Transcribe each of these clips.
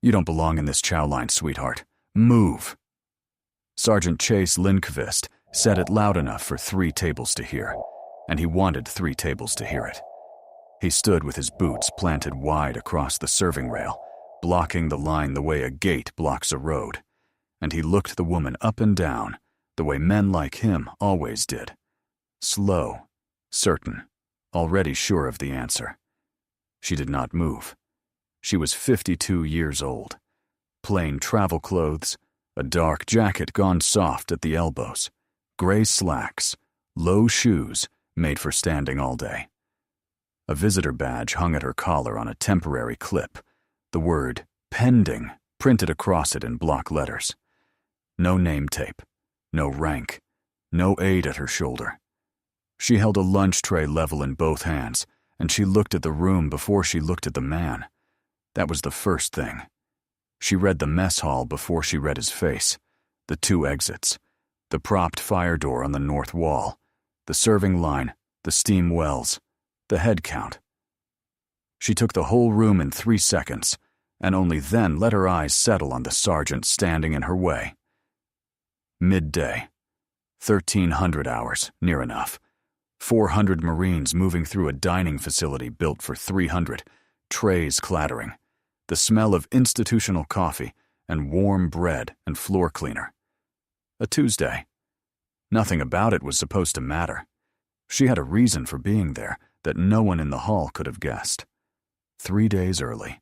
"You don't belong in this chow line, sweetheart. Move." Sergeant Chase Lindqvist said it loud enough for 3 tables to hear, and he wanted 3 tables to hear it. He stood with his boots planted wide across the serving rail, blocking the line the way a gate blocks a road, and he looked the woman up and down the way men like him always did. Slow, certain, already sure of the answer. She did not move. She was 52 years old. Plain travel clothes, a dark jacket gone soft at the elbows, gray slacks, low shoes made for standing all day. A visitor badge hung at her collar on a temporary clip, the word "pending" printed across it in block letters. No name tape, no rank, no aide at her shoulder. She held a lunch tray level in both hands, and she looked at the room before she looked at the man. That was the first thing. She read the mess hall before she read his face, the 2 exits, the propped fire door on the north wall, the serving line, the steam wells, the head count. She took the whole room in 3 seconds, and only then let her eyes settle on the sergeant standing in her way. Midday. 1,300 hours, near enough. 400 Marines moving through a dining facility built for 300, trays clattering, the smell of institutional coffee and warm bread and floor cleaner. A Tuesday. Nothing about it was supposed to matter. She had a reason for being there that no one in the hall could have guessed. 3 days early.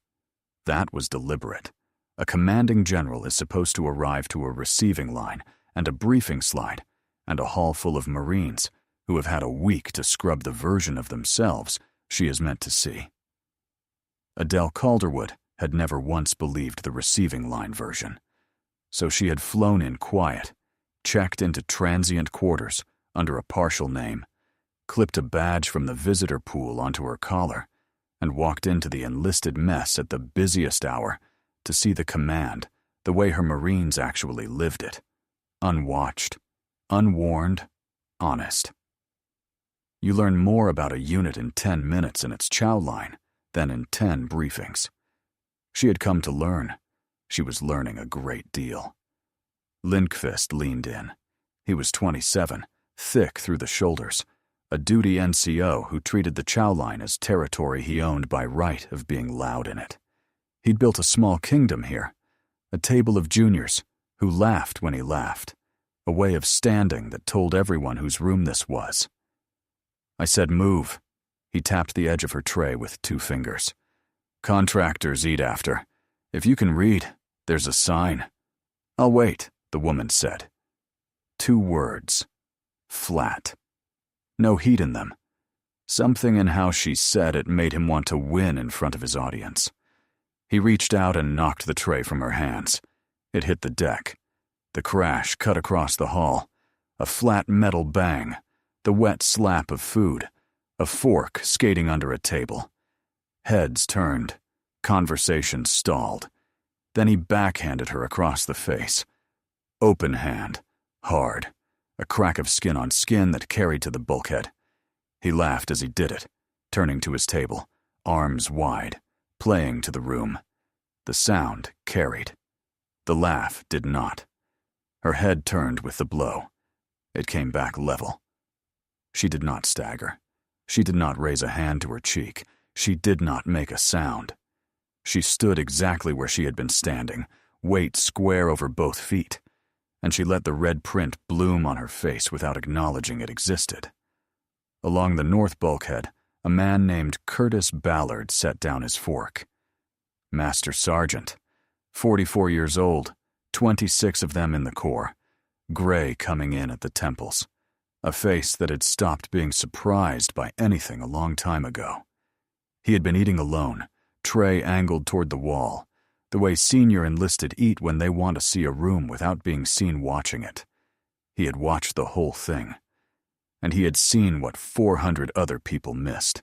That was deliberate. A commanding general is supposed to arrive to a receiving line and a briefing slide and a hall full of Marines who have had a week to scrub the version of themselves she is meant to see. Adele Calderwood had never once believed the receiving line version, so she had flown in quiet, checked into transient quarters under a partial name, clipped a badge from the visitor pool onto her collar, and walked into the enlisted mess at the busiest hour to see the command the way her Marines actually lived it. Unwatched, unwarned, honest. You learn more about a unit in 10 minutes in its chow line than in 10 briefings. She had come to learn. She was learning a great deal. Lindqvist leaned in. He was 27, thick through the shoulders, a duty NCO who treated the chow line as territory he owned by right of being loud in it. He'd built a small kingdom here, a table of juniors who laughed when he laughed, a way of standing that told everyone whose room this was. I said, "Move." He tapped the edge of her tray with 2 fingers. "Contractors eat after. If you can read, there's a sign." "I'll wait," the woman said. 2 words. Flat. No heat in them. Something in how she said it made him want to win in front of his audience. He reached out and knocked the tray from her hands. It hit the deck. The crash cut across the hall. A flat metal bang. The wet slap of food. A fork skating under a table. Heads turned. Conversation stalled. Then he backhanded her across the face. Open hand. Hard. A crack of skin on skin that carried to the bulkhead. He laughed as he did it, turning to his table, arms wide, playing to the room. The sound carried. The laugh did not. Her head turned with the blow. It came back level. She did not stagger. She did not raise a hand to her cheek. She did not make a sound. She stood exactly where she had been standing, weight square over both feet, and she let the red print bloom on her face without acknowledging it existed. Along the north bulkhead, a man named Curtis Ballard set down his fork. Master Sergeant, 44 years old, 26 of them in the Corps, gray coming in at the temples, a face that had stopped being surprised by anything a long time ago. He had been eating alone, tray angled toward the wall, the way senior enlisted eat when they want to see a room without being seen watching it. He had watched the whole thing, and he had seen what 400 other people missed.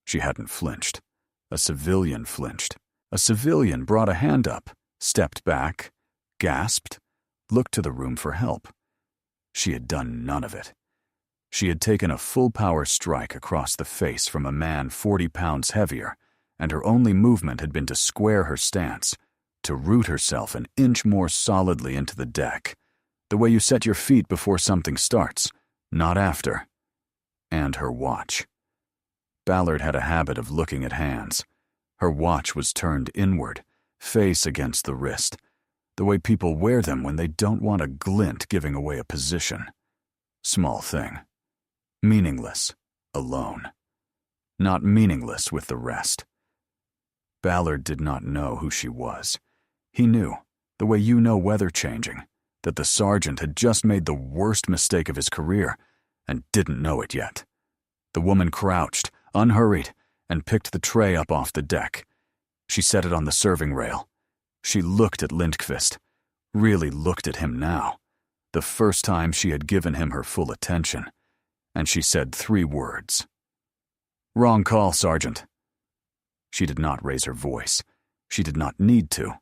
She hadn't flinched. A civilian flinched. A civilian brought a hand up, stepped back, gasped, looked to the room for help. She had done none of it. She had taken a full-power strike across the face from a man 40 pounds heavier, and her only movement had been to square her stance, to root herself an inch more solidly into the deck, the way you set your feet before something starts, not after. And her watch. Ballard had a habit of looking at hands. Her watch was turned inward, face against the wrist, the way people wear them when they don't want a glint giving away a position. Small thing. Meaningless, alone. Not meaningless with the rest. Ballard did not know who she was. He knew, the way you know weather changing, that the sergeant had just made the worst mistake of his career and didn't know it yet. The woman crouched, unhurried, and picked the tray up off the deck. She set it on the serving rail. She looked at Lindqvist, really looked at him now, the first time she had given him her full attention, and she said 3 words. "Wrong call, Sergeant." She did not raise her voice. She did not need to.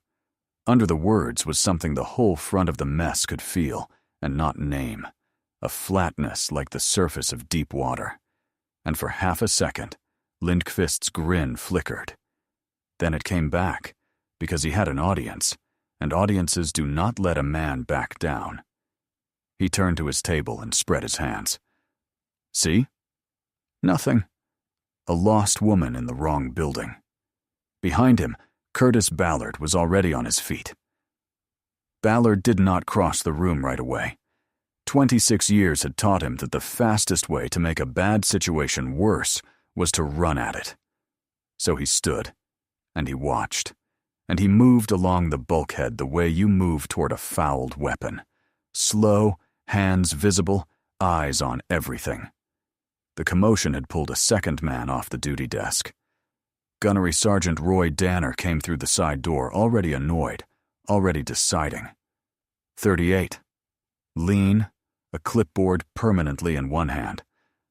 Under the words was something the whole front of the mess could feel and not name, a flatness like the surface of deep water. And for half a second, Lindqvist's grin flickered. Then it came back, because he had an audience, and audiences do not let a man back down. He turned to his table and spread his hands. "See? Nothing. A lost woman in the wrong building." Behind him, Curtis Ballard was already on his feet. Ballard did not cross the room right away. 26 years had taught him that the fastest way to make a bad situation worse was to run at it. So he stood, and he watched, and he moved along the bulkhead the way you move toward a fouled weapon. Slow, hands visible, eyes on everything. The commotion had pulled a second man off the duty desk. Gunnery Sergeant Roy Danner came through the side door, already annoyed, already deciding. 38. Lean, a clipboard permanently in one hand,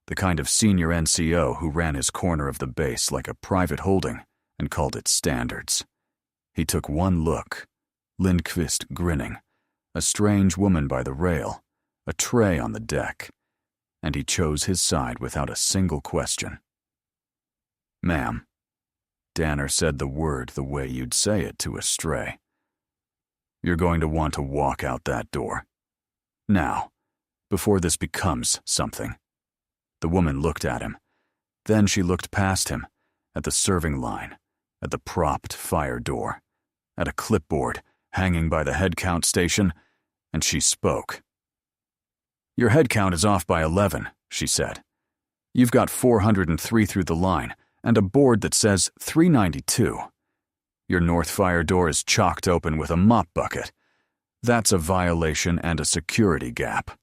the kind of senior NCO who ran his corner of the base like a private holding and called it standards. He took one look, Lindqvist grinning, a strange woman by the rail, a tray on the deck, and he chose his side without a single question. "Ma'am." Danner said the word the way you'd say it to a stray. "You're going to want to walk out that door. Now, before this becomes something." The woman looked at him. Then she looked past him, at the serving line, at the propped fire door, at a clipboard hanging by the head count station, and she spoke. "Your head count is off by 11, she said. "You've got 403 through the line, and a board that says 392. Your north fire door is chalked open with a mop bucket. That's a violation and a security gap.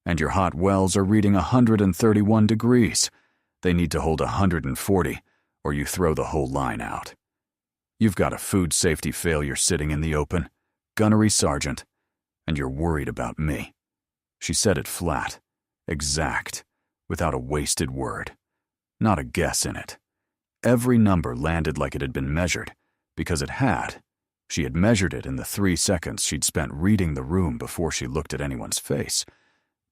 And your hot wells are reading 131 degrees. They need to hold 140, or you throw the whole line out. You've got a food safety failure sitting in the open, gunnery sergeant, and you're worried about me." She said it flat, exact, without a wasted word. Not a guess in it. Every number landed like it had been measured, because it had. She had measured it in the 3 seconds she'd spent reading the room before she looked at anyone's face.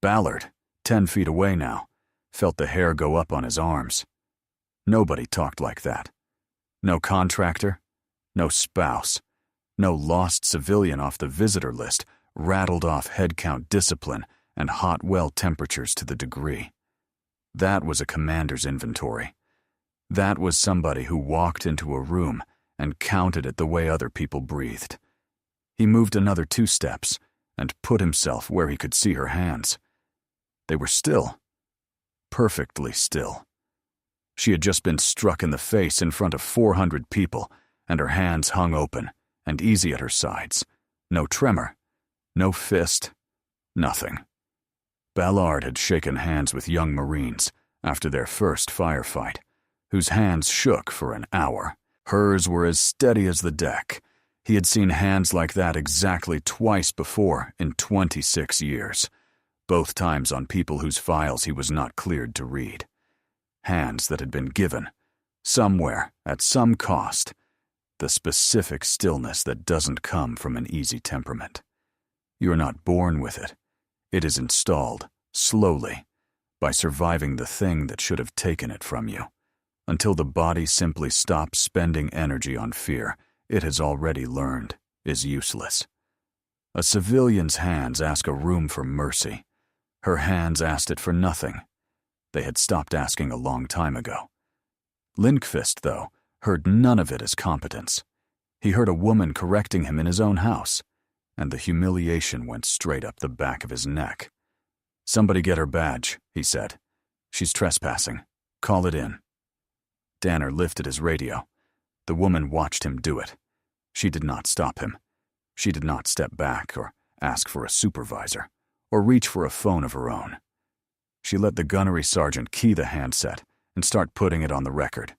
Ballard, 10 feet away now, felt the hair go up on his arms. Nobody talked like that. No contractor, no spouse, no lost civilian off the visitor list rattled off head count discipline and hot well temperatures to the degree. That was a commander's inventory. That was somebody who walked into a room and counted it the way other people breathed. He moved another 2 steps and put himself where he could see her hands. They were still. Perfectly still. She had just been struck in the face in front of 400 people, and her hands hung open and easy at her sides. No tremor, no fist, nothing. Ballard had shaken hands with young Marines after their first firefight, whose hands shook for an hour. Hers were as steady as the deck. He had seen hands like that exactly twice before in 26 years, both times on people whose files he was not cleared to read. Hands that had been given, somewhere, at some cost, the specific stillness that doesn't come from an easy temperament. You're not born with it. It is installed, slowly, by surviving the thing that should have taken it from you. Until the body simply stops spending energy on fear it has already learned is useless. A civilian's hands ask a room for mercy. Her hands asked it for nothing. They had stopped asking a long time ago. Lindqvist, though, heard none of it as competence. He heard a woman correcting him in his own house, and the humiliation went straight up the back of his neck. "Somebody get her badge," he said. "She's trespassing. Call it in." Danner lifted his radio. The woman watched him do it. She did not stop him. She did not step back or ask for a supervisor or reach for a phone of her own. She let the gunnery sergeant key the handset and start putting it on the record.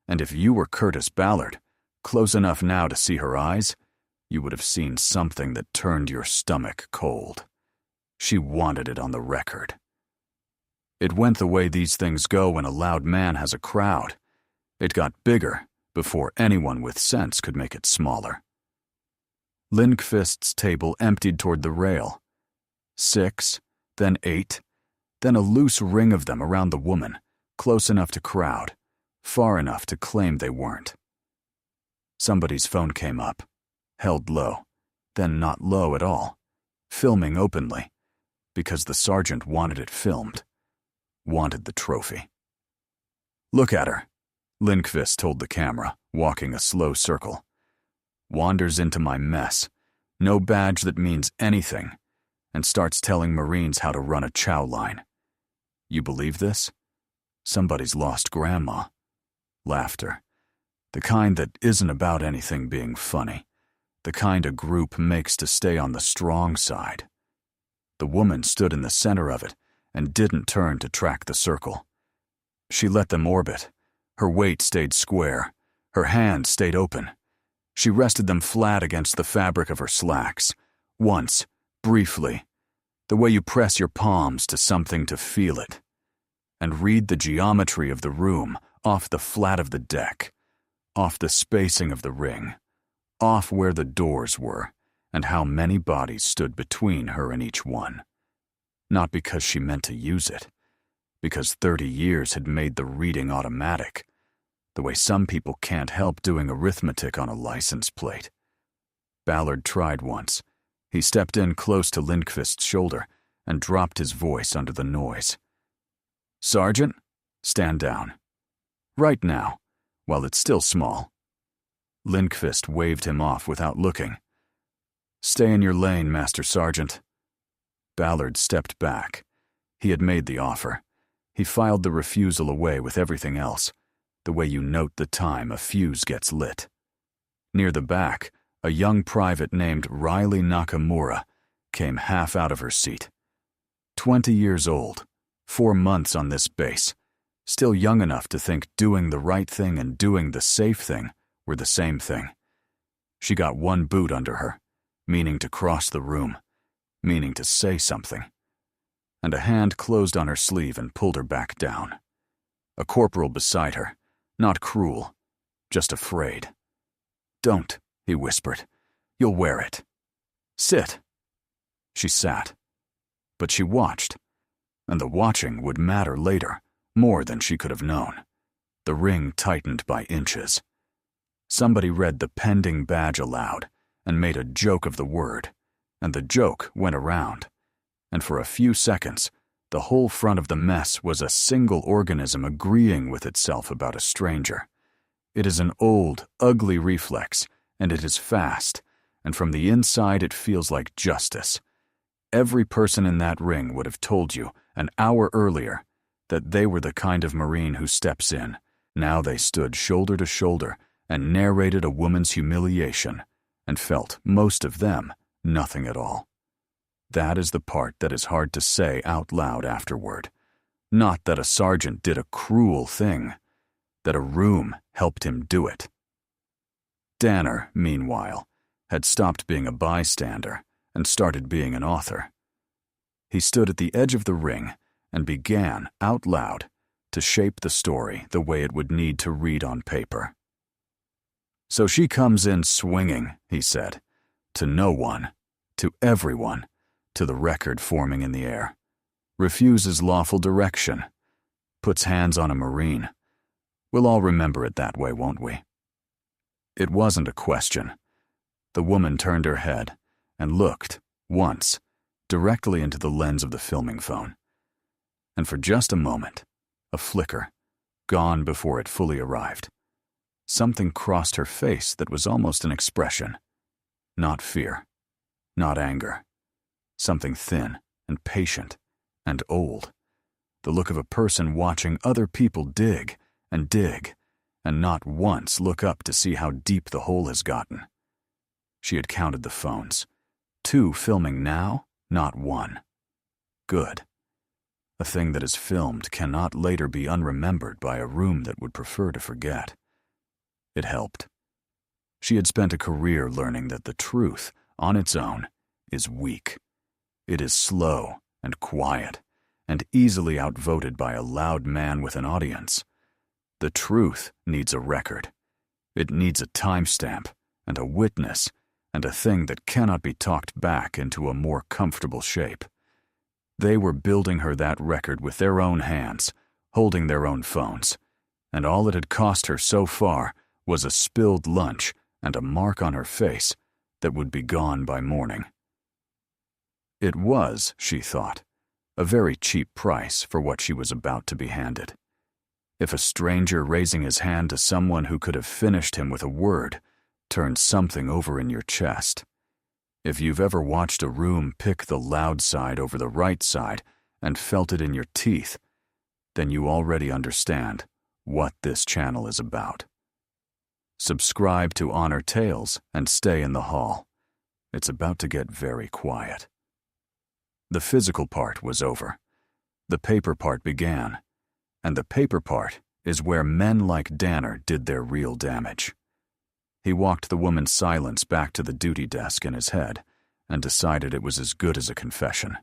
And if you were Curtis Ballard, close enough now to see her eyes, you would have seen something that turned your stomach cold. She wanted it on the record. It went the way these things go when a loud man has a crowd. It got bigger before anyone with sense could make it smaller. Lindqvist's table emptied toward the rail. 6, then 8, then a loose ring of them around the woman, close enough to crowd, far enough to claim they weren't. Somebody's phone came up, held low, then not low at all, filming openly, because the sergeant wanted it filmed, wanted the trophy. "Look at her," Lindqvist told the camera, walking a slow circle. "Wanders into my mess, no badge that means anything, and starts telling Marines how to run a chow line. You believe this? Somebody's lost grandma." Laughter. The kind that isn't about anything being funny. The kind a group makes to stay on the strong side. The woman stood in the center of it and didn't turn to track the circle. She let them orbit. Her weight stayed square. Her hands stayed open. She rested them flat against the fabric of her slacks. Once, briefly, the way you press your palms to something to feel it. And read the geometry of the room off the flat of the deck, off the spacing of the ring, off where the doors were, and how many bodies stood between her and each one. Not because she meant to use it, because 30 years had made the reading automatic, the way some people can't help doing arithmetic on a license plate. Ballard tried once. He stepped in close to Lindqvist's shoulder and dropped his voice under the noise. "Sergeant, stand down. Right now, while it's still small." Lindqvist waved him off without looking. "Stay in your lane, Master Sergeant." Ballard stepped back. He had made the offer. He filed the refusal away with everything else, the way you note the time a fuse gets lit. Near the back, a young private named Riley Nakamura came half out of her seat. 20 years old, 4 months on this base, still young enough to think doing the right thing and doing the safe thing were the same thing. She got one boot under her, meaning to cross the room, meaning to say something. And a hand closed on her sleeve and pulled her back down. A corporal beside her, not cruel, just afraid. "Don't," he whispered. "You'll wear it. Sit." She sat. But she watched, and the watching would matter later, more than she could have known. The ring tightened by inches. Somebody read the pending badge aloud and made a joke of the word, and the joke went around. And for a few seconds, the whole front of the mess was a single organism agreeing with itself about a stranger. It is an old, ugly reflex, and it is fast, and from the inside it feels like justice. Every person in that ring would have told you, an hour earlier, that they were the kind of Marine who steps in. Now they stood shoulder to shoulder and narrated a woman's humiliation, and felt, most of them, nothing at all. That is the part that is hard to say out loud afterward. Not that a sergeant did a cruel thing, that a room helped him do it. Danner, meanwhile, had stopped being a bystander and started being an author. He stood at the edge of the ring and began, out loud, to shape the story the way it would need to read on paper. "So she comes in swinging," he said, "to no one, to everyone, to the record forming in the air. Refuses lawful direction. Puts hands on a Marine. We'll all remember it that way, won't we?" It wasn't a question. The woman turned her head and looked, once, directly into the lens of the filming phone. And for just a moment, a flicker, gone before it fully arrived. Something crossed her face that was almost an expression. Not fear, not anger. Something thin and patient and old. The look of a person watching other people dig, and not once look up to see how deep the hole has gotten. She had counted the phones. 2 filming now, not 1. Good. A thing that is filmed cannot later be unremembered by a room that would prefer to forget. It helped. She had spent a career learning that the truth, on its own, is weak. It is slow and quiet, and easily outvoted by a loud man with an audience. The truth needs a record. It needs a timestamp, and a witness, and a thing that cannot be talked back into a more comfortable shape. They were building her that record with their own hands, holding their own phones, and all it had cost her so far was a spilled lunch and a mark on her face that would be gone by morning. It was, she thought, a very cheap price for what she was about to be handed. If a stranger raising his hand to someone who could have finished him with a word turned something over in your chest. If you've ever watched a room pick the loud side over the right side and felt it in your teeth, then you already understand what this channel is about. Subscribe to Honor Tales and stay in the hall. It's about to get very quiet. The physical part was over. The paper part began. And the paper part is where men like Danner did their real damage. He walked the woman's silence back to the duty desk in his head and decided it was as good as a confession.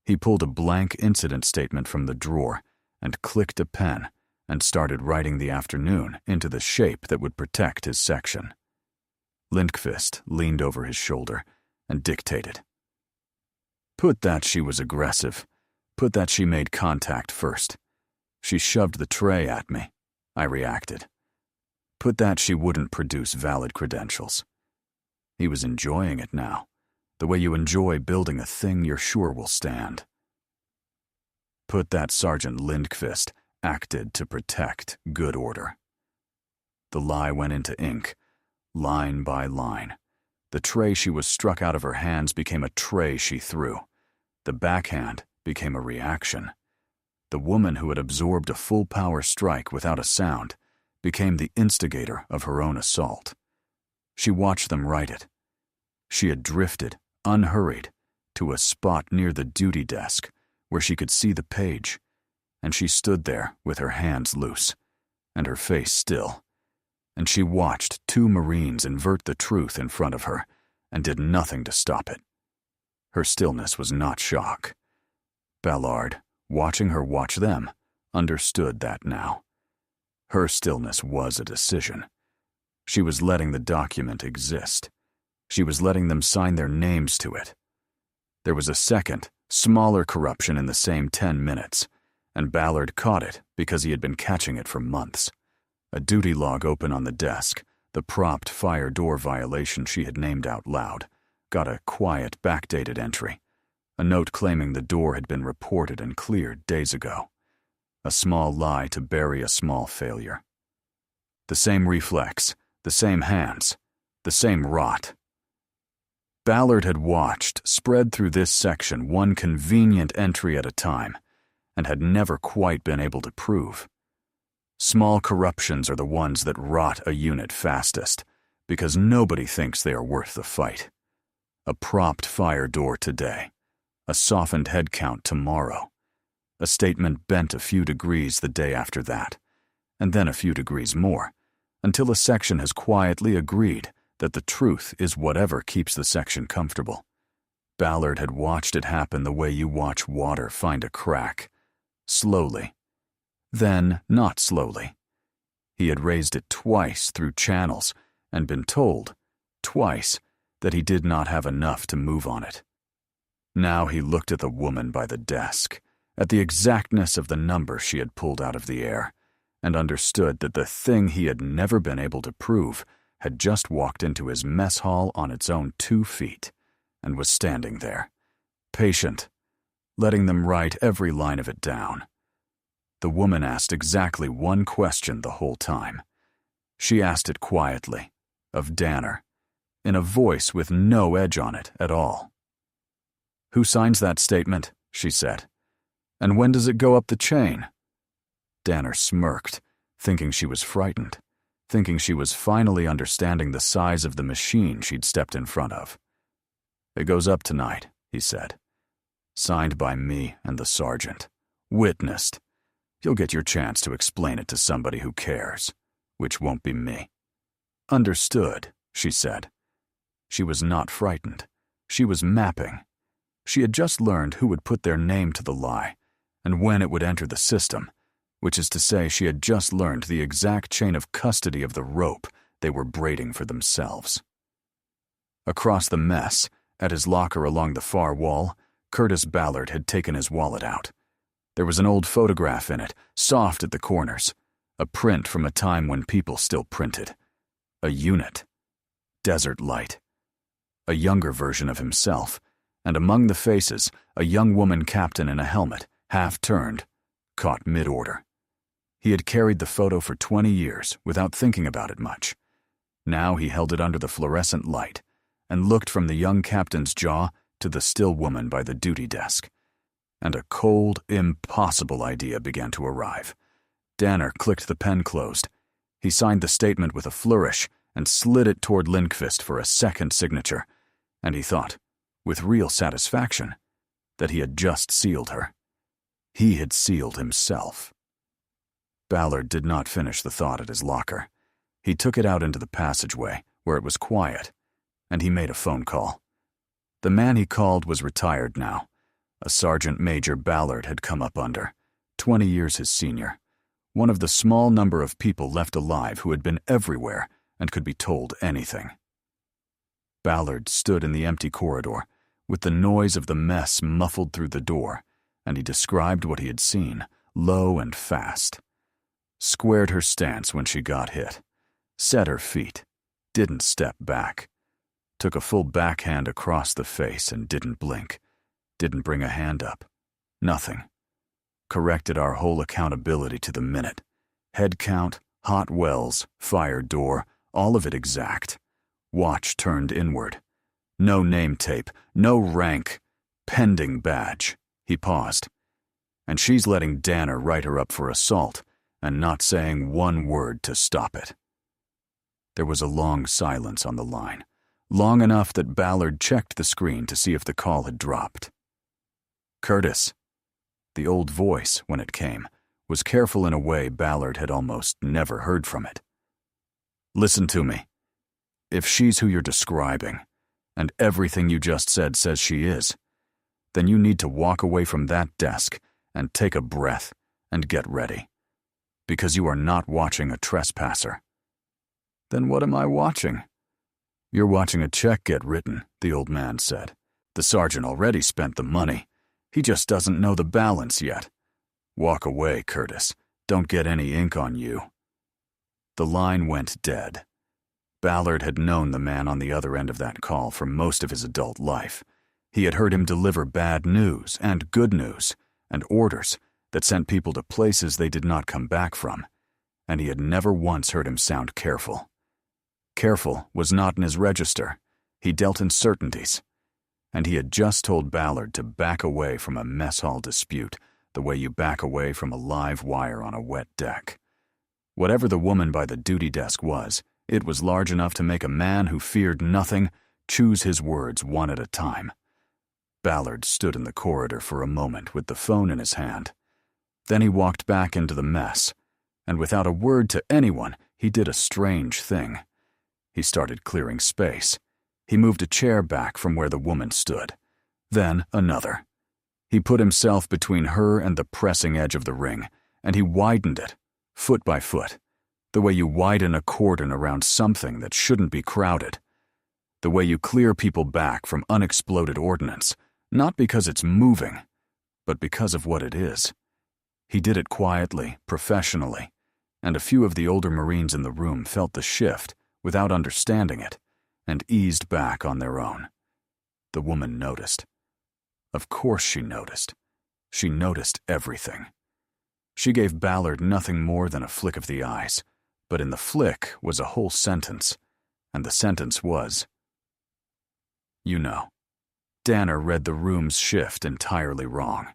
He pulled a blank incident statement from the drawer and clicked a pen and started writing the afternoon into the shape that would protect his section. Lindqvist leaned over his shoulder and dictated. Put that she was aggressive. Put that she made contact first. She shoved the tray at me. I reacted. Put that she wouldn't produce valid credentials. He was enjoying it now, the way you enjoy building a thing you're sure will stand. Put that Sergeant Lindqvist acted to protect good order. The lie went into ink, line by line. The tray she was struck out of her hands became a tray she threw. The backhand became a reaction. The woman who had absorbed a full-power strike without a sound became the instigator of her own assault. She watched them write it. She had drifted, unhurried, to a spot near the duty desk where she could see the page, and she stood there with her hands loose and her face still, and she watched 2 Marines invert the truth in front of her and did nothing to stop it. Her stillness was not shock. Ballard, watching her watch them, understood that now. Her stillness was a decision. She was letting the document exist. She was letting them sign their names to it. There was a second, smaller corruption in the same 10 minutes, and Ballard caught it because he had been catching it for months. A duty log open on the desk, the propped fire door violation she had named out loud, got a quiet, backdated entry. A note claiming the door had been reported and cleared days ago. A small lie to bury a small failure. The same reflex, the same hands, the same rot. Ballard had watched, spread through this section one convenient entry at a time, and had never quite been able to prove. Small corruptions are the ones that rot a unit fastest, because nobody thinks they are worth the fight. A propped fire door today. A softened head count tomorrow. A statement bent a few degrees the day after that, and then a few degrees more, until a section has quietly agreed that the truth is whatever keeps the section comfortable. Ballard had watched it happen the way you watch water find a crack. Slowly. Then not slowly. He had raised it twice through channels and been told, twice, that he did not have enough to move on it. Now he looked at the woman by the desk, at the exactness of the number she had pulled out of the air, and understood that the thing he had never been able to prove had just walked into his mess hall on its own 2 feet and was standing there, patient, letting them write every line of it down. The woman asked exactly one question the whole time. She asked it quietly, of Danner, in a voice with no edge on it at all. "Who signs that statement?" she said. "And when does it go up the chain?" Danner smirked, thinking she was frightened, thinking she was finally understanding the size of the machine she'd stepped in front of. "It goes up tonight," he said. "Signed by me and the sergeant. Witnessed. You'll get your chance to explain it to somebody who cares, which won't be me." "Understood," she said. She was not frightened. She was mapping. She had just learned who would put their name to the lie, and when it would enter the system, which is to say she had just learned the exact chain of custody of the rope they were braiding for themselves. Across the mess, at his locker along the far wall, Curtis Ballard had taken his wallet out. There was an old photograph in it, soft at the corners, a print from a time when people still printed. A unit. Desert Light. A younger version of himself, and among the faces, a young woman captain in a helmet, half-turned, caught mid-order. He had carried the photo for 20 years without thinking about it much. Now he held it under the fluorescent light and looked from the young captain's jaw to the still woman by the duty desk. And a cold, impossible idea began to arrive. Danner clicked the pen closed. He signed the statement with a flourish and slid it toward Lindqvist for a second signature, and he thought, with real satisfaction, that he had just sealed her. He had sealed himself. Ballard did not finish the thought at his locker. He took it out into the passageway, where it was quiet, and he made a phone call. The man he called was retired now. A Sergeant Major Ballard had come up under, 20 years his senior, one of the small number of people left alive who had been everywhere and could be told anything. Ballard stood in the empty corridor, with the noise of the mess muffled through the door, and he described what he had seen, low and fast. Squared her stance when she got hit, set her feet, didn't step back, took a full backhand across the face and didn't blink, didn't bring a hand up, nothing. Corrected our whole accountability to the minute. Head count, hot wells, fire door, all of it exact. Watch turned inward. No name tape, no rank, pending badge. He paused. And she's letting Danner write her up for assault and not saying one word to stop it. There was a long silence on the line, long enough that Ballard checked the screen to see if the call had dropped. "Curtis." The old voice, when it came, was careful in a way Ballard had almost never heard from it. "Listen to me. If she's who you're describing, and everything you just said says she is, then you need to walk away from that desk and take a breath and get ready. Because you are not watching a trespasser." "Then what am I watching?" "You're watching a check get written," the old man said. "The sergeant already spent the money. He just doesn't know the balance yet. Walk away, Curtis. Don't get any ink on you." The line went dead. Ballard had known the man on the other end of that call for most of his adult life. He had heard him deliver bad news and good news and orders that sent people to places they did not come back from, and he had never once heard him sound careful. Careful was not in his register. He dealt in certainties. And he had just told Ballard to back away from a mess hall dispute the way you back away from a live wire on a wet deck. Whatever the woman by the duty desk was, it was large enough to make a man who feared nothing choose his words one at a time. Ballard stood in the corridor for a moment with the phone in his hand. Then he walked back into the mess, and without a word to anyone, he did a strange thing. He started clearing space. He moved a chair back from where the woman stood. Then another. He put himself between her and the pressing edge of the ring, and he widened it, foot by foot, the way you widen a cordon around something that shouldn't be crowded, the way you clear people back from unexploded ordnance, not because it's moving, but because of what it is. He did it quietly, professionally, and a few of the older Marines in the room felt the shift without understanding it, and eased back on their own. The woman noticed. Of course she noticed. She noticed everything. She gave Ballard nothing more than a flick of the eyes, but in the flick was a whole sentence, and the sentence was, "You know." Danner read the room's shift entirely wrong.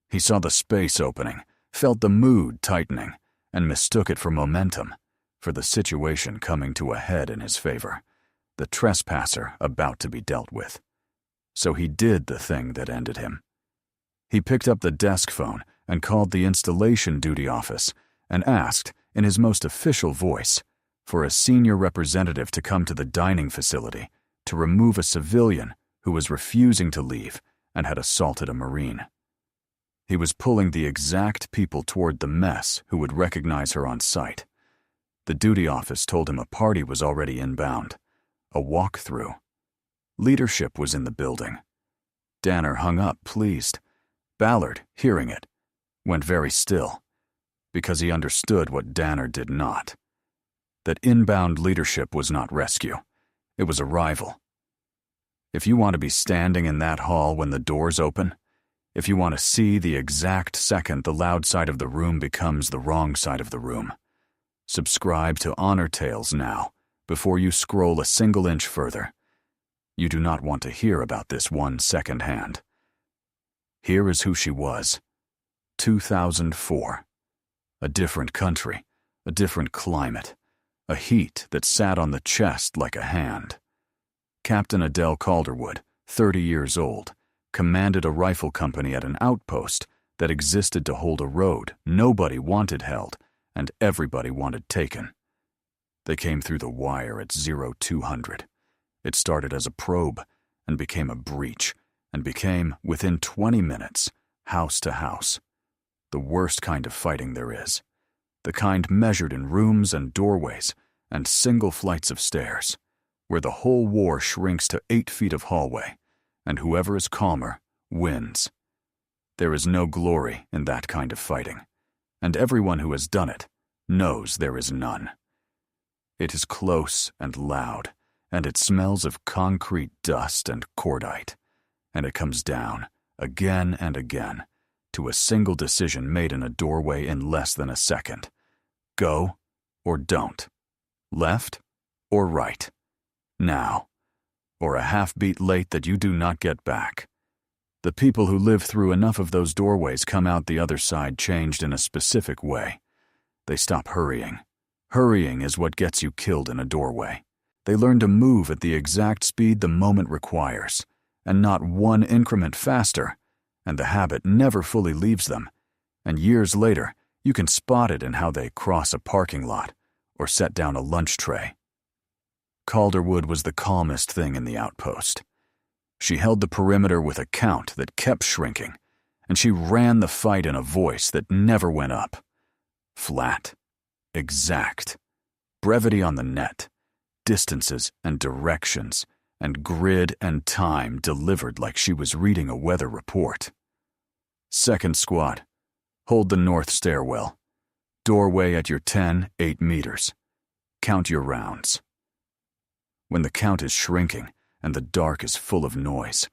He saw the space opening, felt the mood tightening, and mistook it for momentum, for the situation coming to a head in his favor, the trespasser about to be dealt with. So he did the thing that ended him. He picked up the desk phone and called the installation duty office and asked, in his most official voice, for a senior representative to come to the dining facility to remove a civilian who was refusing to leave and had assaulted a Marine. He was pulling the exact people toward the mess who would recognize her on sight. The duty office told him a party was already inbound, a walk-through. Leadership was in the building. Danner hung up, pleased. Ballard, hearing it, went very still, because he understood what Danner did not. That inbound leadership was not rescue. It was arrival. If you want to be standing in that hall when the doors open, if you want to see the exact second the loud side of the room becomes the wrong side of the room, subscribe to Honor Tales now, before you scroll a single inch further. You do not want to hear about this one secondhand. Here is who she was. 2004. A different country, a different climate, a heat that sat on the chest like a hand. Captain Adele Calderwood, 30 years old, commanded a rifle company at an outpost that existed to hold a road nobody wanted held and everybody wanted taken. They came through the wire at 0200. It started as a probe and became a breach and became, within 20 minutes, house to house. The worst kind of fighting there is. The kind measured in rooms and doorways and single flights of stairs, where the whole war shrinks to 8 feet of hallway, and whoever is calmer wins. There is no glory in that kind of fighting, and everyone who has done it knows there is none. It is close and loud, and it smells of concrete dust and cordite, and it comes down, again and again, to a single decision made in a doorway in less than a second. Go or don't. Left or right. Now, or a half-beat late that you do not get back. The people who live through enough of those doorways come out the other side changed in a specific way. They stop hurrying. Hurrying is what gets you killed in a doorway. They learn to move at the exact speed the moment requires, and not one increment faster, and the habit never fully leaves them, and years later you can spot it in how they cross a parking lot or set down a lunch tray. Calderwood was the calmest thing in the outpost. She held the perimeter with a count that kept shrinking, and she ran the fight in a voice that never went up. Flat. Exact. Brevity on the net. Distances and directions, and grid and time delivered like she was reading a weather report. Second squad. Hold the north stairwell. Doorway at your 10, 8 meters. Count your rounds. When the count is shrinking and the dark is full of noise,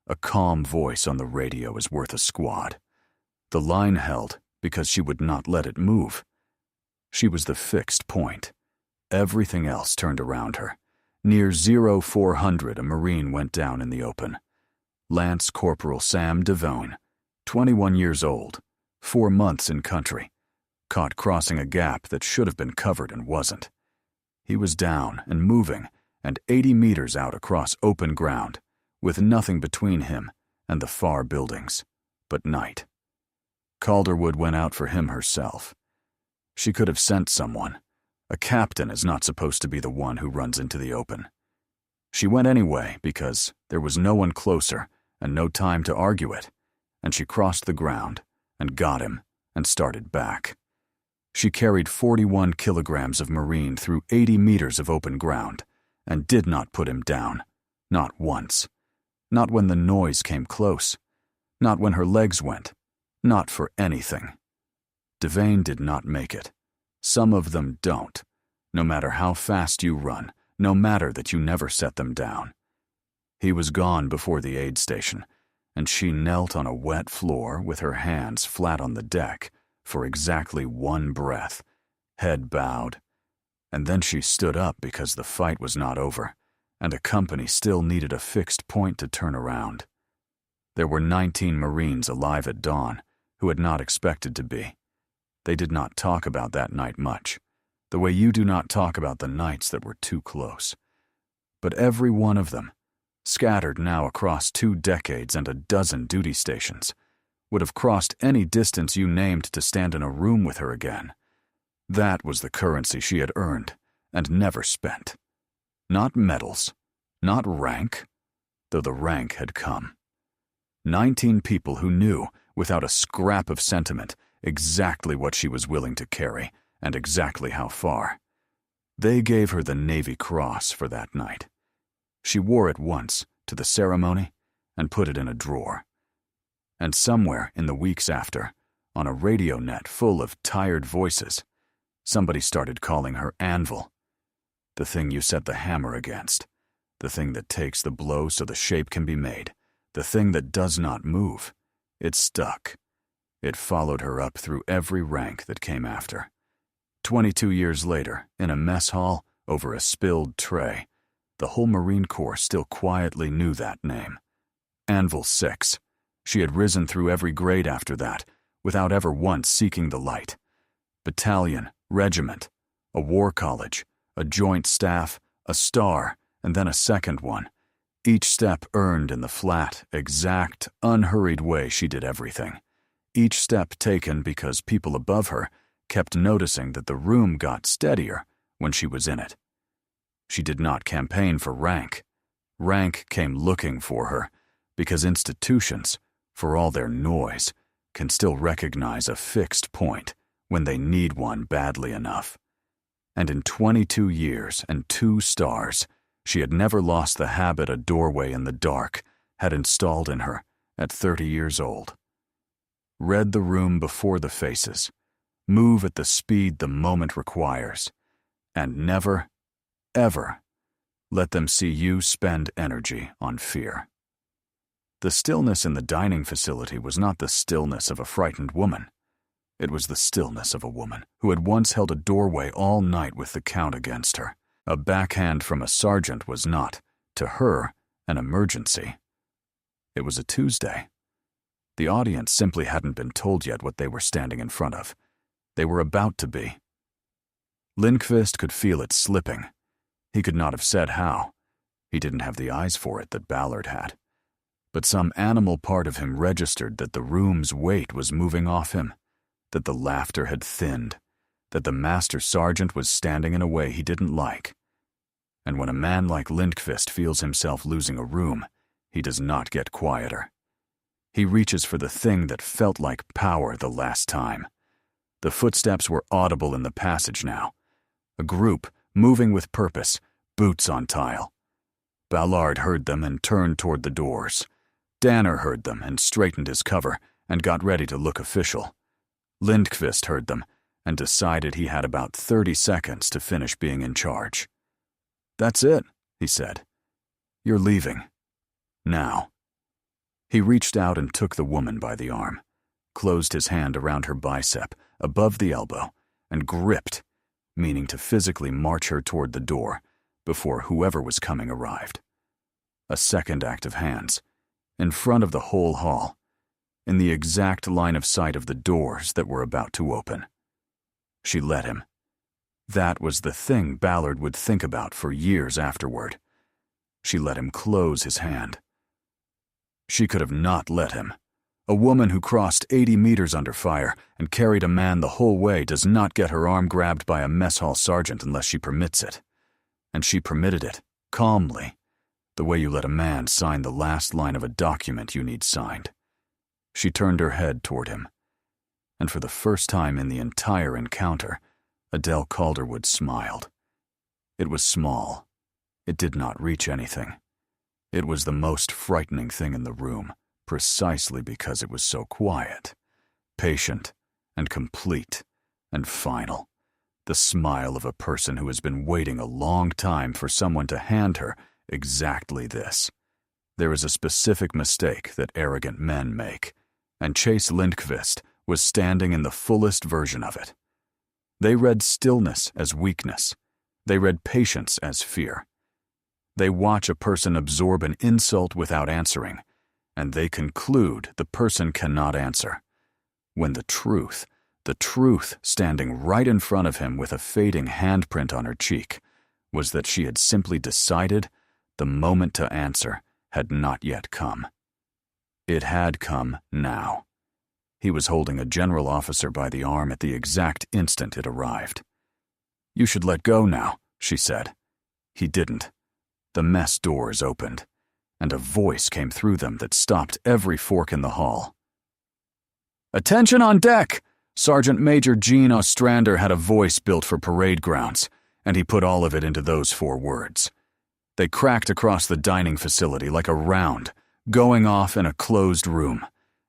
a calm voice on the radio is worth a squad. The line held because she would not let it move. She was the fixed point. Everything else turned around her. Near 0400, a Marine went down in the open. Lance Corporal Sam Devone, 21 years old, 4 months in country, caught crossing a gap that should have been covered and wasn't. He was down and moving, and 80 meters out across open ground, with nothing between him and the far buildings, but night. Calderwood went out for him herself. She could have sent someone. A captain is not supposed to be the one who runs into the open. She went anyway because there was no one closer and no time to argue it, and she crossed the ground and got him and started back. She carried 41 kilograms of Marine through 80 meters of open ground and did not put him down, not once. Not when the noise came close, not when her legs went, not for anything. Devane did not make it. Some of them don't. No matter how fast you run, no matter that you never set them down. He was gone before the aid station, and she knelt on a wet floor with her hands flat on the deck for exactly 1 breath, head bowed. And then she stood up because the fight was not over, and a company still needed a fixed point to turn around. There were 19 Marines alive at dawn who had not expected to be. They did not talk about that night much, the way you do not talk about the nights that were too close. But every one of them, scattered now across 2 decades and a dozen duty stations, would have crossed any distance you named to stand in a room with her again. That was the currency she had earned and never spent. Not medals, not rank, though the rank had come. 19 people who knew, without a scrap of sentiment, exactly what she was willing to carry and exactly how far. They gave her the Navy Cross for that night. She wore it once to the ceremony and put it in a drawer. And somewhere in the weeks after, on a radio net full of tired voices, somebody started calling her Anvil. The thing you set the hammer against. The thing that takes the blow so the shape can be made. The thing that does not move. It stuck. It followed her up through every rank that came after. 22 years later, in a mess hall, over a spilled tray, the whole Marine Corps still quietly knew that name. Anvil 6. She had risen through every grade after that, without ever once seeking the light. Battalion, regiment, a war college, a joint staff, a star, and then a second one. Each step earned in the flat, exact, unhurried way she did everything. Each step taken because people above her kept noticing that the room got steadier when she was in it. She did not campaign for rank. Rank came looking for her, because institutions, for all their noise, can still recognize a fixed point when they need one badly enough. And in 22 years and 2 stars, she had never lost the habit a doorway in the dark had installed in her at 30 years old. Read the room before the faces, move at the speed the moment requires, and never, ever let them see you spend energy on fear. The stillness in the dining facility was not the stillness of a frightened woman. It was the stillness of a woman who had once held a doorway all night with the count against her. A backhand from a sergeant was not, to her, an emergency. It was a Tuesday. The audience simply hadn't been told yet what they were standing in front of. They were about to be. Lindqvist could feel it slipping. He could not have said how. He didn't have the eyes for it that Ballard had. But some animal part of him registered that the room's weight was moving off him, that the laughter had thinned, that the master sergeant was standing in a way he didn't like. And when a man like Lindqvist feels himself losing a room, he does not get quieter. He reaches for the thing that felt like power the last time. The footsteps were audible in the passage now. A group, moving with purpose, boots on tile. Ballard heard them and turned toward the doors. Danner heard them and straightened his cover and got ready to look official. Lindqvist heard them and decided he had about 30 seconds to finish being in charge. "That's it," he said. "You're leaving. Now." He reached out and took the woman by the arm, closed his hand around her bicep, above the elbow, and gripped, meaning to physically march her toward the door before whoever was coming arrived. A second act of hands, in front of the whole hall, in the exact line of sight of the doors that were about to open. She let him. That was the thing Ballard would think about for years afterward. She let him close his hand. She could have not let him. A woman who crossed 80 meters under fire and carried a man the whole way does not get her arm grabbed by a mess hall sergeant unless she permits it. And she permitted it, calmly, the way you let a man sign the last line of a document you need signed. She turned her head toward him. And for the first time in the entire encounter, Adele Calderwood smiled. It was small. It did not reach anything. It was the most frightening thing in the room, precisely because it was so quiet, patient, and complete, and final, the smile of a person who has been waiting a long time for someone to hand her exactly this. There is a specific mistake that arrogant men make, and Chase Lindqvist was standing in the fullest version of it. They read stillness as weakness. They read patience as fear. They watch a person absorb an insult without answering, and they conclude the person cannot answer, when the truth standing right in front of him with a fading handprint on her cheek, was that she had simply decided the moment to answer had not yet come. It had come now. He was holding a general officer by the arm at the exact instant it arrived. "You should let go now," she said. He didn't. The mess doors opened, and a voice came through them that stopped every fork in the hall. "Attention on deck!" Sergeant Major Gene Ostrander had a voice built for parade grounds, and he put all of it into those 4 words. They cracked across the dining facility like a round, going off in a closed room,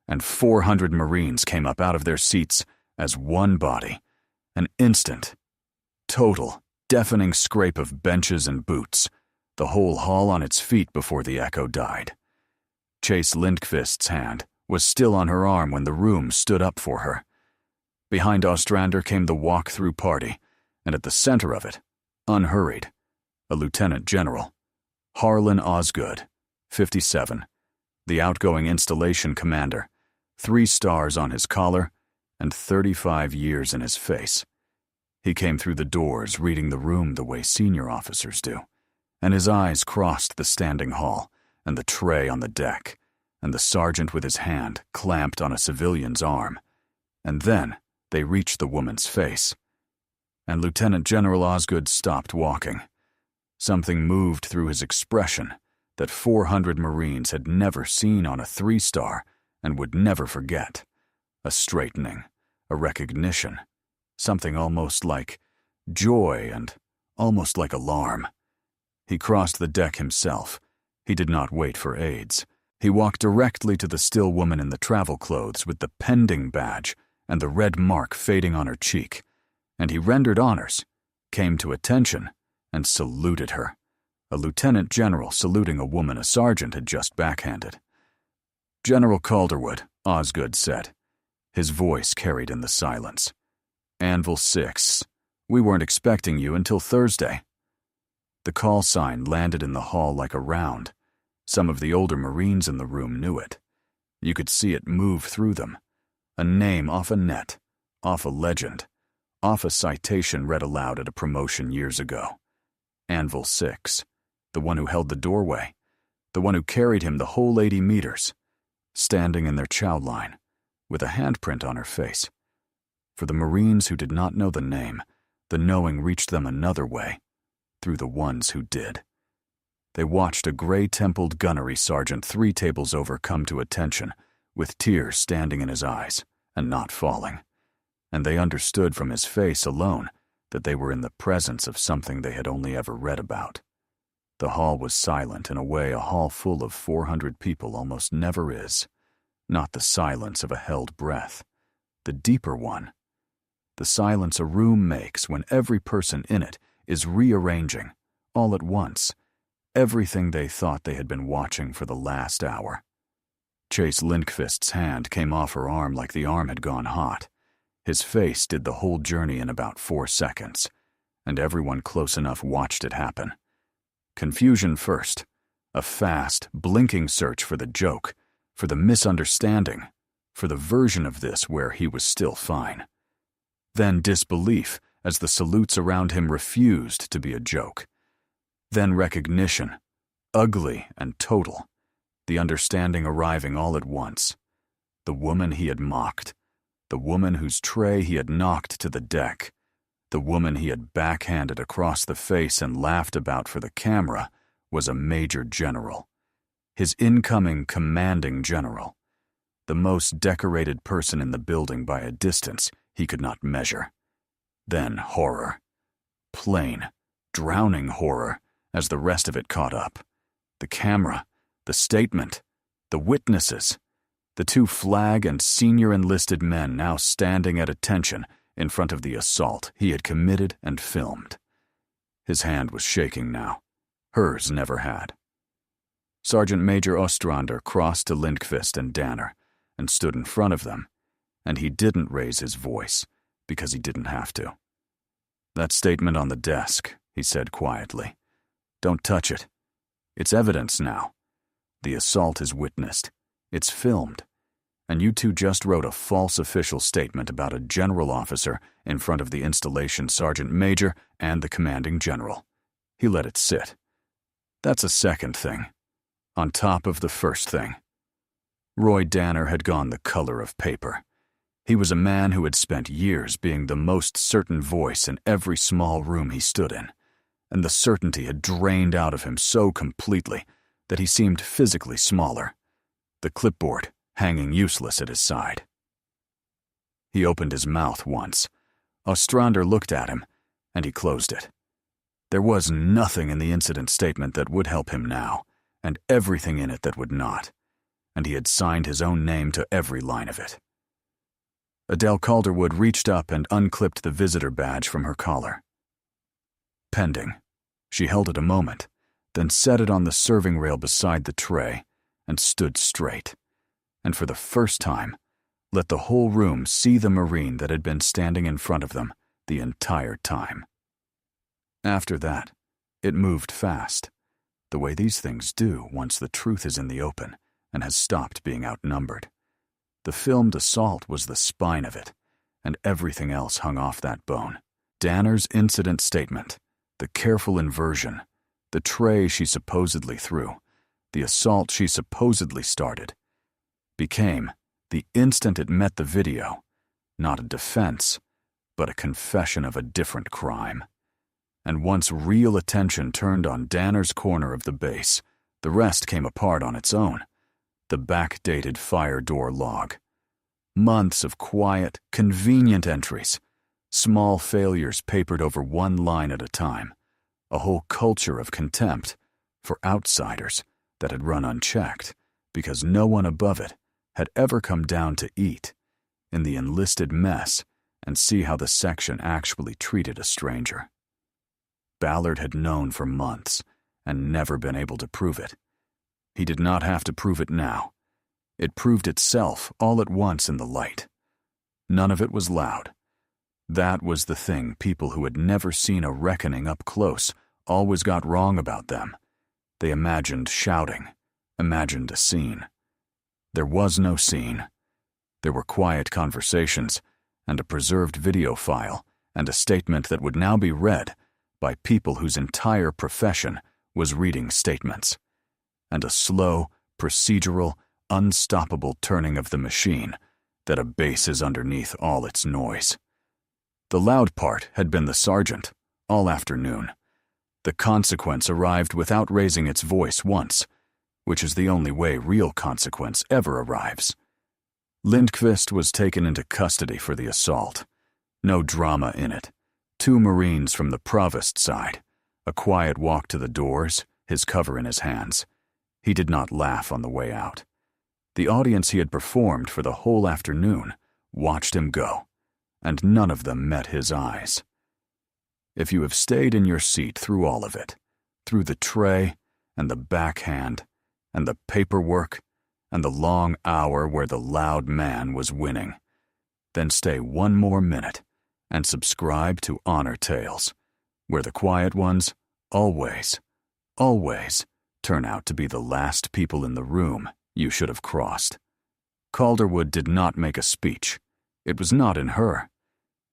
and 400 Marines came up out of their seats as one body. An instant, total, deafening scrape of benches and boots, the whole hall on its feet before the echo died. Chase Lindqvist's hand was still on her arm when the room stood up for her. Behind Ostrander came the walk-through party, and at the center of it, unhurried, a lieutenant general, Harlan Osgood, 57, the outgoing installation commander, 3 stars on his collar, and 35 years in his face. He came through the doors reading the room the way senior officers do, and his eyes crossed the standing hall, and the tray on the deck, and the sergeant with his hand clamped on a civilian's arm, and then they reached the woman's face. And Lieutenant General Osgood stopped walking. Something moved through his expression that 400 Marines had never seen on a 3-star and would never forget. A straightening, a recognition, something almost like joy and almost like alarm. He crossed the deck himself. He did not wait for aides. He walked directly to the still woman in the travel clothes with the pending badge and the red mark fading on her cheek, and he rendered honors, came to attention, and saluted her. A lieutenant general saluting a woman a sergeant had just backhanded. "General Calderwood," Osgood said. His voice carried in the silence. "Anvil 6. We weren't expecting you until Thursday." The call sign landed in the hall like a round. Some of the older Marines in the room knew it. You could see it move through them. A name off a net, off a legend, off a citation read aloud at a promotion years ago. Anvil 6, the one who held the doorway, the one who carried him the whole 80 meters, standing in their chow line, with a handprint on her face. For the Marines who did not know the name, the knowing reached them another way, through the ones who did. They watched a gray-templed gunnery sergeant 3 tables over come to attention, with tears standing in his eyes and not falling, and they understood from his face alone that they were in the presence of something they had only ever read about. The hall was silent in a way a hall full of 400 people almost never is, not the silence of a held breath, the deeper one, the silence a room makes when every person in it is rearranging, all at once, everything they thought they had been watching for the last hour. Chase Lindqvist's hand came off her arm like the arm had gone hot. His face did the whole journey in about 4 seconds, and everyone close enough watched it happen. Confusion first, a fast, blinking search for the joke, for the misunderstanding, for the version of this where he was still fine. Then disbelief as the salutes around him refused to be a joke. Then recognition, ugly and total, the understanding arriving all at once. The woman he had mocked, the woman whose tray he had knocked to the deck, the woman he had backhanded across the face and laughed about for the camera, was a major general. His incoming commanding general. The most decorated person in the building by a distance he could not measure. Then horror. Plain, drowning horror as the rest of it caught up. The camera, the statement, the witnesses, the 2 flag and senior enlisted men now standing at attention in front of the assault he had committed and filmed. His hand was shaking now. Hers never had. Sergeant Major Ostrander crossed to Lindqvist and Danner and stood in front of them, and he didn't raise his voice because he didn't have to. "That statement on the desk," he said quietly. "Don't touch it. It's evidence now. The assault is witnessed. It's filmed. And you two just wrote a false official statement about a general officer in front of the installation sergeant major and the commanding general." He let it sit. "That's a second thing, on top of the first thing." Roy Danner had gone the color of paper. He was a man who had spent years being the most certain voice in every small room he stood in, and the certainty had drained out of him so completely that he seemed physically smaller, the clipboard hanging useless at his side. He opened his mouth once. Ostrander looked at him, and he closed it. There was nothing in the incident statement that would help him now, and everything in it that would not, and he had signed his own name to every line of it. Adele Calderwood reached up and unclipped the visitor badge from her collar. "Pending." She held it a moment, then set it on the serving rail beside the tray and stood straight, and for the first time, let the whole room see the Marine that had been standing in front of them the entire time. After that, it moved fast, the way these things do once the truth is in the open and has stopped being outnumbered. The filmed assault was the spine of it, and everything else hung off that bone. Danner's incident statement, the careful inversion, the tray she supposedly threw, the assault she supposedly started, became, the instant it met the video, not a defense, but a confession of a different crime. And once real attention turned on Danner's corner of the base, the rest came apart on its own. The backdated fire door log. Months of quiet, convenient entries, small failures papered over one line at a time, a whole culture of contempt for outsiders that had run unchecked because no one above it had ever come down to eat in the enlisted mess and see how the section actually treated a stranger. Ballard had known for months and never been able to prove it. He did not have to prove it now. It proved itself all at once in the light. None of it was loud. That was the thing people who had never seen a reckoning up close always got wrong about them. They imagined shouting, imagined a scene. There was no scene. There were quiet conversations and a preserved video file and a statement that would now be read by people whose entire profession was reading statements, and a slow, procedural, unstoppable turning of the machine that abases underneath all its noise. The loud part had been the sergeant, all afternoon. The consequence arrived without raising its voice once, which is the only way real consequence ever arrives. Lindqvist was taken into custody for the assault. No drama in it. 2 Marines from the provost side, a quiet walk to the doors, his cover in his hands. He did not laugh on the way out. The audience he had performed for the whole afternoon watched him go, and none of them met his eyes. If you have stayed in your seat through all of it, through the tray and the backhand and the paperwork and the long hour where the loud man was winning, then stay one more minute and subscribe to Honor Tales, where the quiet ones always, always turn out to be the last people in the room you should have crossed. Calderwood did not make a speech. It was not in her.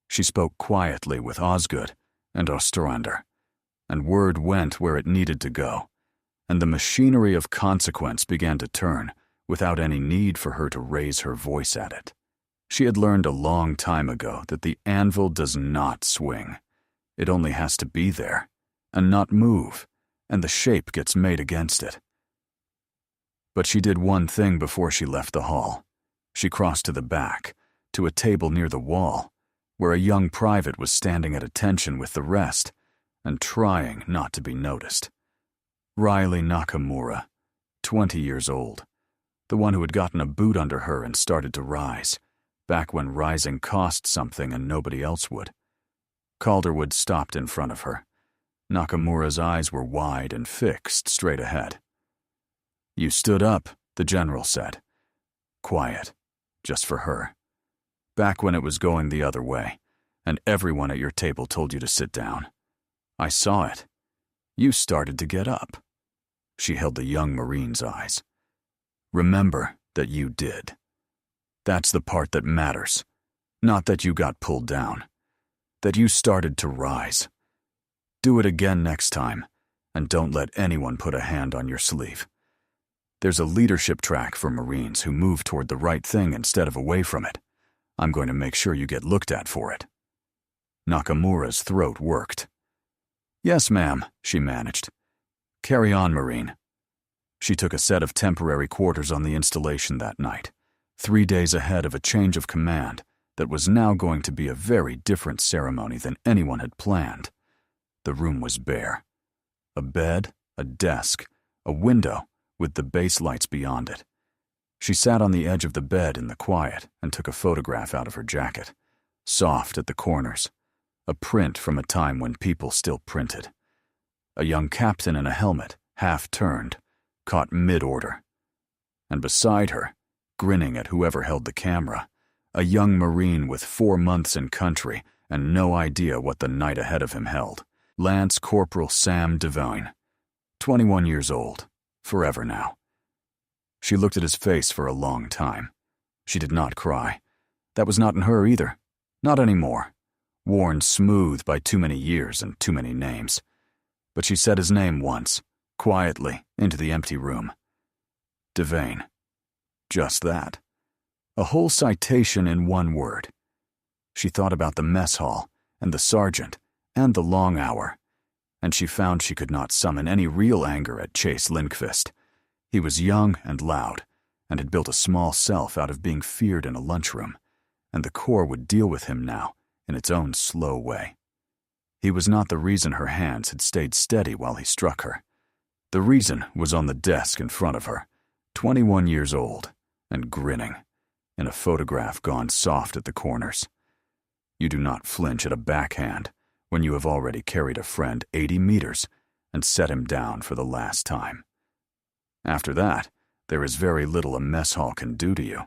She spoke quietly with Osgood and Ostrander, and word went where it needed to go, and the machinery of consequence began to turn without any need for her to raise her voice at it. She had learned a long time ago that the anvil does not swing. It only has to be there, and not move, and the shape gets made against it. But she did one thing before she left the hall. She crossed to the back, to a table near the wall, where a young private was standing at attention with the rest, and trying not to be noticed. Riley Nakamura, 20 years old, the one who had gotten a boot under her and started to rise, back when rising cost something and nobody else would. Calderwood stopped in front of her. Nakamura's eyes were wide and fixed straight ahead. "You stood up," the general said. Quiet, just for her. "Back when it was going the other way, and everyone at your table told you to sit down. I saw it. You started to get up." She held the young Marine's eyes. "Remember that you did. That's the part that matters. Not that you got pulled down. That you started to rise. Do it again next time, and don't let anyone put a hand on your sleeve. There's a leadership track for Marines who move toward the right thing instead of away from it. I'm going to make sure you get looked at for it." Nakamura's throat worked. "Yes, ma'am," she managed. "Carry on, Marine." She took a set of temporary quarters on the installation that night, 3 days ahead of a change of command that was now going to be a very different ceremony than anyone had planned. The room was bare. A bed, a desk, a window with the base lights beyond it. She sat on the edge of the bed in the quiet and took a photograph out of her jacket, soft at the corners, a print from a time when people still printed. A young captain in a helmet, half turned, caught mid-order. And beside her, grinning at whoever held the camera, a young Marine with 4 months in country and no idea what the night ahead of him held. Lance Corporal Sam Devine, 21 years old, forever now. She looked at his face for a long time. She did not cry. That was not in her either. Not anymore. Worn smooth by too many years and too many names. But she said his name once, quietly, into the empty room. Devane. Just that. A whole citation in one word. She thought about the mess hall, and the sergeant, and the long hour, and she found she could not summon any real anger at Chase Lindqvist. He was young and loud, and had built a small self out of being feared in a lunchroom, and the Corps would deal with him now in its own slow way. He was not the reason her hands had stayed steady while he struck her. The reason was on the desk in front of her, 21 years old, and grinning, in a photograph gone soft at the corners. You do not flinch at a backhand when you have already carried a friend 80 meters and set him down for the last time. After that, there is very little a mess hall can do to you.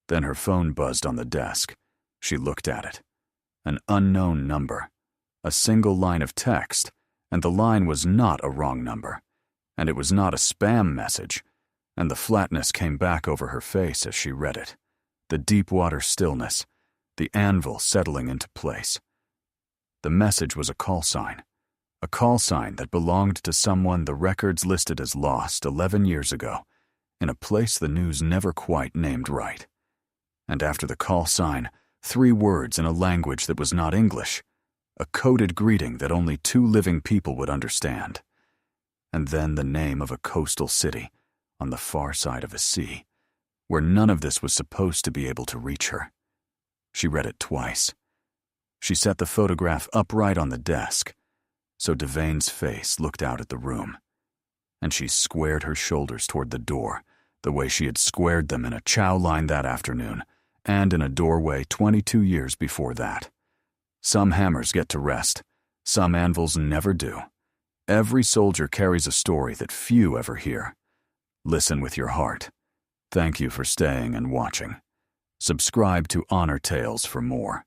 Then her phone buzzed on the desk. She looked at it. An unknown number. A single line of text, and the line was not a wrong number. And it was not a spam message, and the flatness came back over her face as she read it. The deep water stillness, the anvil settling into place. The message was a call sign that belonged to someone the records listed as lost 11 years ago, in a place the news never quite named right. And after the call sign, 3 words in a language that was not English, a coded greeting that only 2 living people would understand. And then the name of a coastal city on the far side of a sea, where none of this was supposed to be able to reach her. She read it twice. She set the photograph upright on the desk, so Devane's face looked out at the room, and she squared her shoulders toward the door, the way she had squared them in a chow line that afternoon, and in a doorway 22 years before that. Some hammers get to rest, some anvils never do. Every soldier carries a story that few ever hear. Listen with your heart. Thank you for staying and watching. Subscribe to Honor Tales for more.